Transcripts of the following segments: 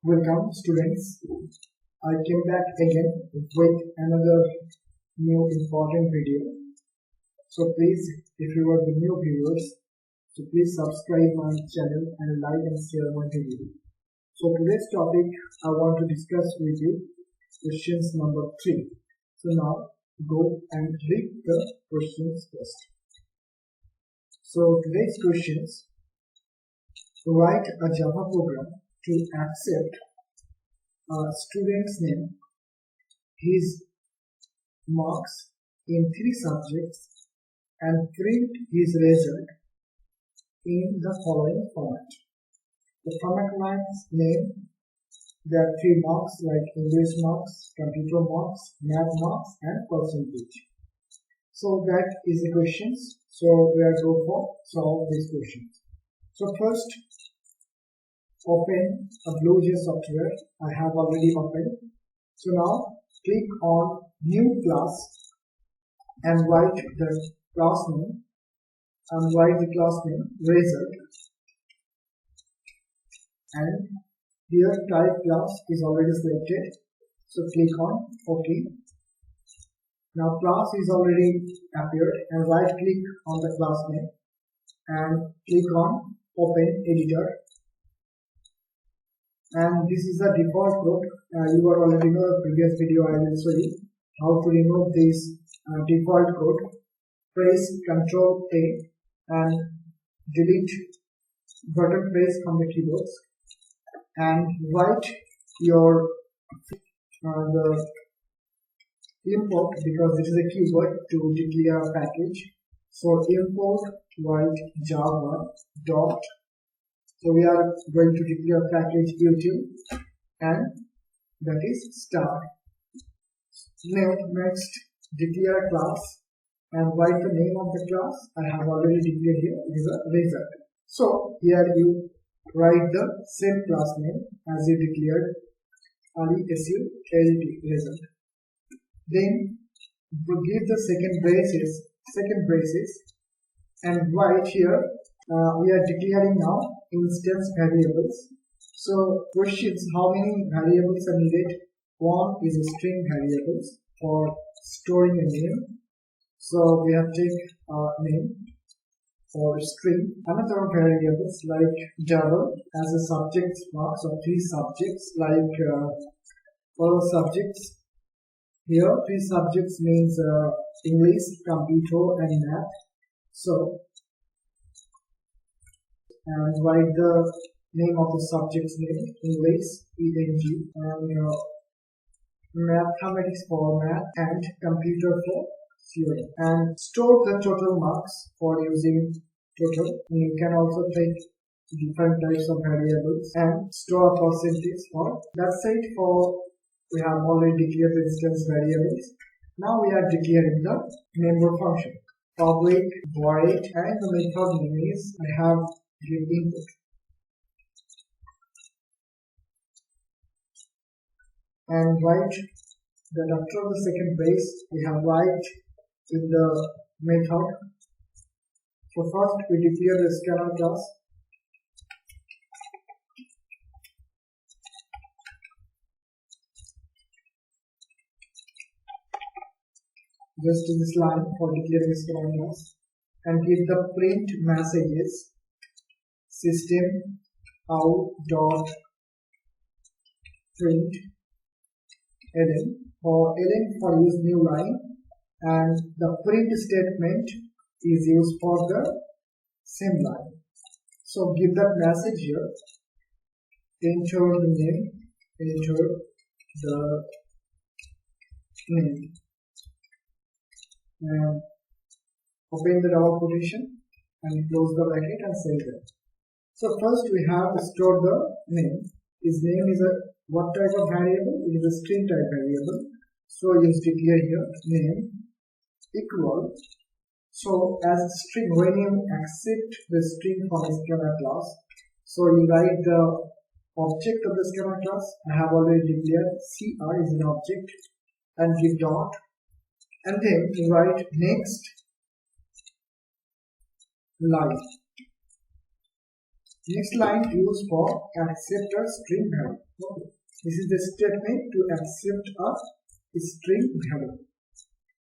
Welcome students. I came back again with another new important video. So please, if you are the new viewers, so please subscribe my channel and like and share my video. So today's topic I want to discuss with you questions number 3. So now go and read the questions first. So today's questions: write a Java program to accept a student's name, his marks in 3 subjects and print his result in the following format. The format lines name there are 3 marks like English marks, computer marks, math marks and percentage. So that is the questions. So we are going for solve these questions. So first, open a BlueJ software. I have already opened. So now click on new class and write the class name result, and here type class is already selected. So click on OK. Now class is already appeared, and right click on the class name and click on open editor. And this is the default code. You are already know the previous video. I will show you how to remove this default code. Press Ctrl A and delete button press from the keyboards and write your the import, because it is a keyword to declare a package. So import write java dot. So we are going to declare package YouTube, and that is star. Now next declare class and write the name of the class. I have already declared here. It is a result. So here you write the same class name as you declared, result. Then you give the second braces and write here. We are declaring now instance variables. So questions: how many variables are needed? One is a string variables for storing a name. So we have take name or string. Another variables like double as a subject marks or 3 subjects like all subjects. Here 3 subjects means English, computer and math. So and write the name of the subject's name, English, ENG, and mathematics for math and computer for theory. And store the total marks for using total. You can also take different types of variables and store a percentage for. That's it for, we have already declared the instance variables. Now we are declaring the member function. Public void, and the method name is I have give input. And write that after the second brace we have write in the method. So first we declare the scalar class. Just this line for declaring scalar class, and give the print messages system out dot print ln for use new line, and the print statement is used for the same line. So give that message here. Enter the name, enter the name, and open the double quotation and close the bracket and save it. So first we have to store the name. His name is a what type of variable? It is a string type variable. So you declare here name equal. So as string, when you accept the string from a scalar class, so you write the object of the scalar class. I have already declared CR is an object, and give dot, and then you write next line. Next line used for accept a string value. Okay. This is the statement to accept a string value.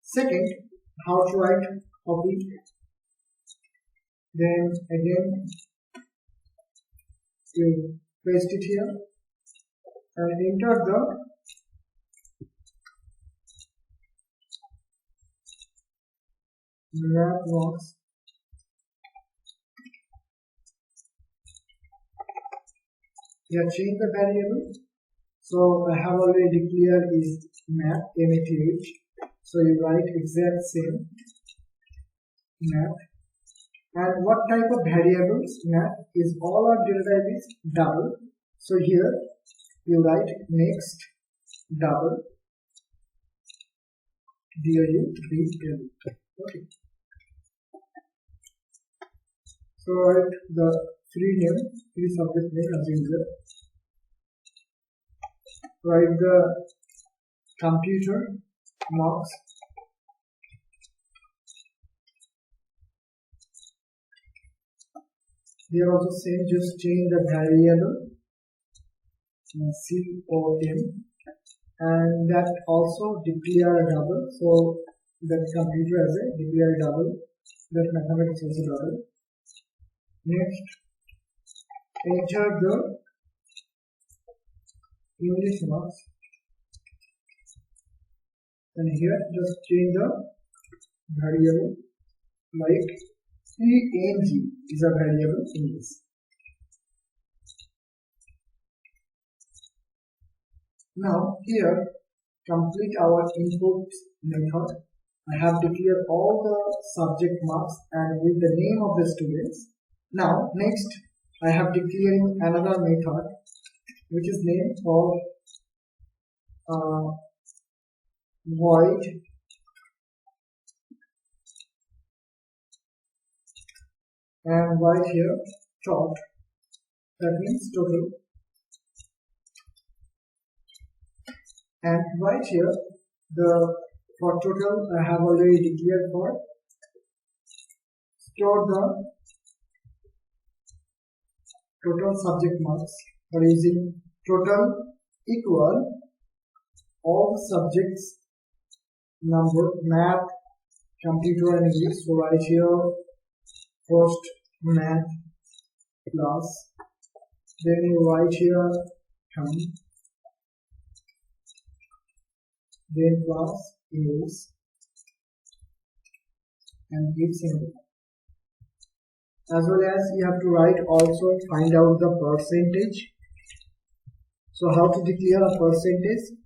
Second, how to write copy. Then again you paste it here and enter the map box. Here change the variable. So I have already declared is map math. So you write exact same map. And what type of variables map is all our data type is double. So here you write next double DOU. Okay. So write the three subject name as usual. Write the computer marks. Here also same, just change the variable COM and that also declare a double. So that computer as a declare double, that mathematics also double. Next, enter the English marks, and here just change the variable like ENG is a variable in this. Now here complete our input method. I have declared all the subject marks and with the name of the students. Now next I have declaring another method which is named for void and write here tot, that means total, and right here the for total I have already declared for store the total subject marks for using total equal all subjects number math, computer and English. So right here first math class, then you write here then class English and give symbol. As well as you have to write also find out the percentage. So how to declare a percentage?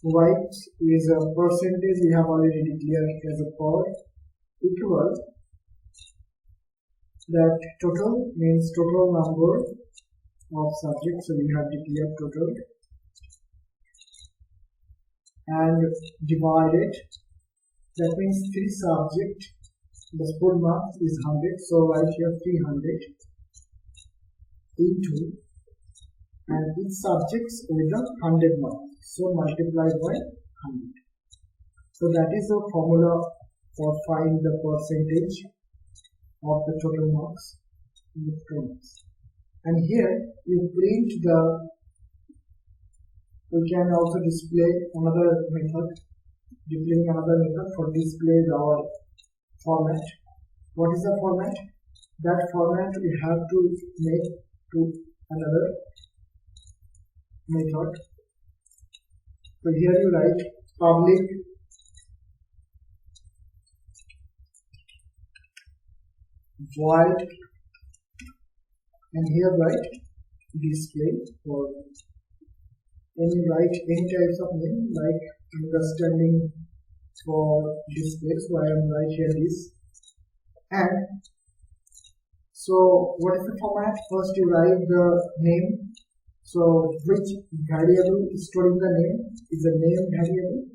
White is a percentage we have already declared as a per equal that total means total number of subjects, so we have declared total, and divided, that means 3 subject, the full marks is 100, so right here 300 into, and each subjects with a 100 marks, so multiplied by 100. So that is the formula for find the percentage of the total marks in the terms. And here you print the, we can also display another method, displaying another method for display our format. What is the format? That format we have to make to another method. So here you write public void, and here write display, or when you write any types of name like understanding for display, so I am right here this. And so what is the format? First you write the name, so which variable is storing the name is the name variable,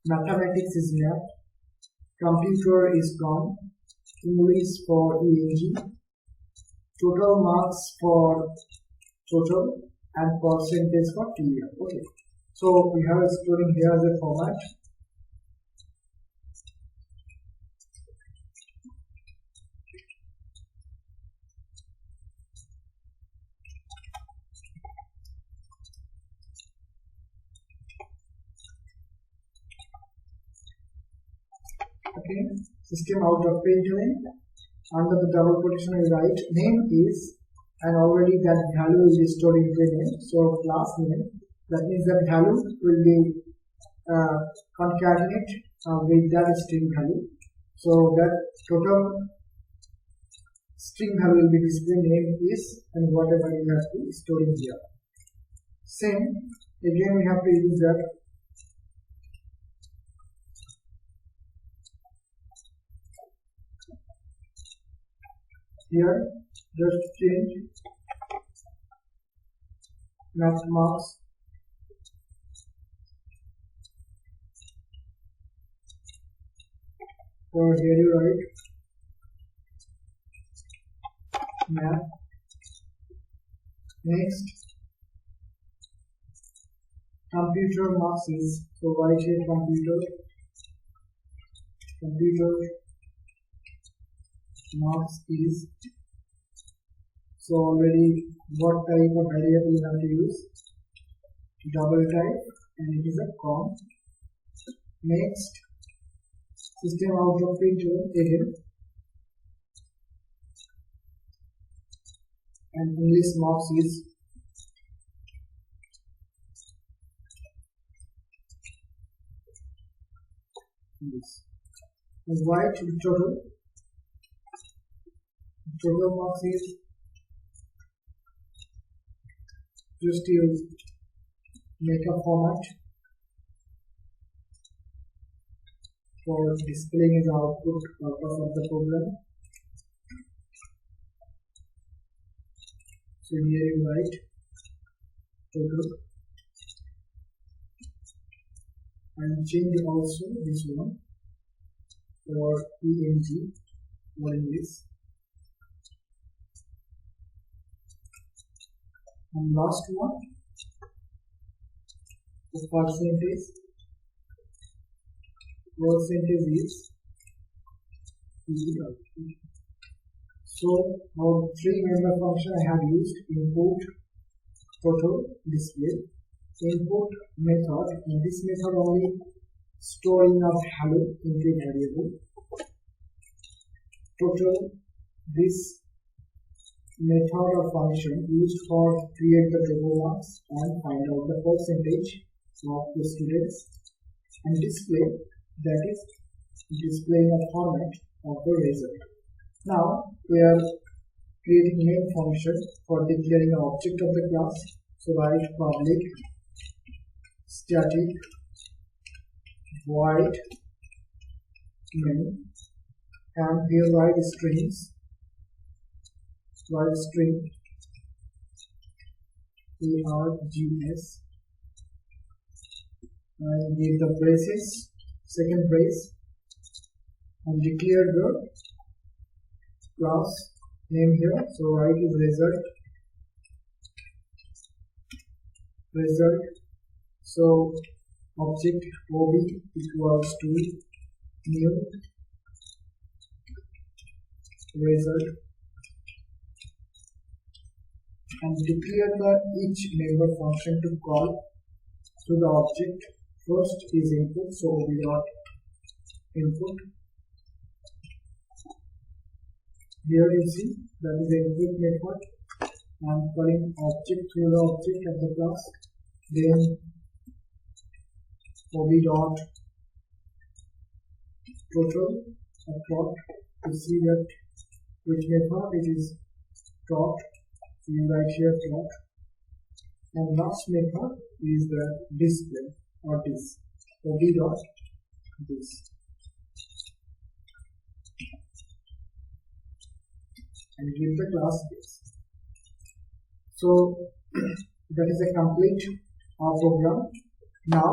mathematics is math, computer is gone, English for ENG, total marks for total, and percentage for TOAL. Okay, so we have storing here as a format. Okay, system out of println. Under the double quotation I write name is, and already that value is stored in the name, so class name. That means that value will be concatenate with that string value. So that total string value will be displayed, name is, and whatever you have to store in here. Same, again we have to use that here, just change math marks for here you write math. Next, computer marks is, so write here computer marks is. So already what type of variable you have to use? Double type, and it is a com. Next, system out of println again, and English marks is this. And write total marks is, just you make a format for displaying the output purpose of the program. So here you write total, and change also this one for ENG or English. And last one, the percentage is equal. So our three member function I have used: input, total, display. Input method, and this method only storing a value into a variable. Total, this method or function used for create the total marks and find out the percentage of the students. And display, that is displaying a format of the result. Now we are creating main function for declaring an object of the class. So write public static void main, and here write strings, write string args, and give the braces, second brace, and declare the class name here. So write is result. So object ob equals to new result, and declare the each member function to call to the object. First is input, so ob dot input. Here you see that is the input method. I am calling object through the object of the class. Then ob dot total a plot to see that which method it is plot. So you write here plot, and last method is the display or this ob dot this, and give the class this. So that is a complete program. Now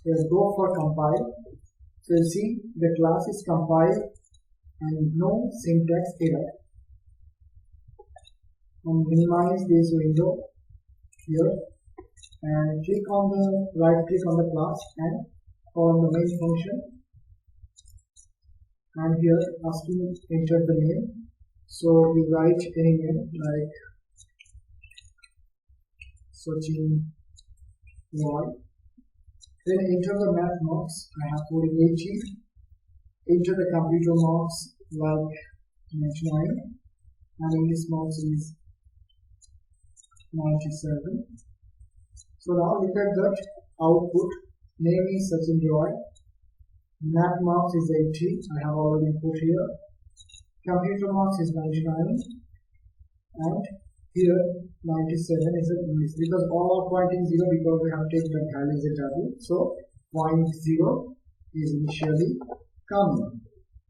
let's go for compile. So you see the class is compiled and no syntax error. And minimize this window here and click on the right click on the class and call the main function, and here asking enter the name. So you write any name like searching Y, then enter the math marks. I have put 80, enter the computer marks like 99 and English marks is 97. So now look at that output. Name is Sachin Roy. Math marks is 80. I have already put here. Computer marks is 99. And here 97 is an English because all are pointing 0 because we have taken the values in W. So point 0 is initially coming.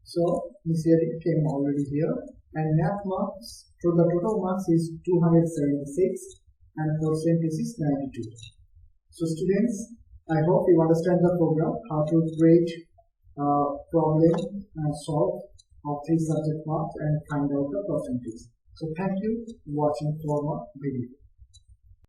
So initially came already here. And math marks, so the total marks is 276 and percentage is 92. So students, I hope you understand the program, how to create problem and solve of 3 subject marks and find out the percentage. So thank you for watching for more video.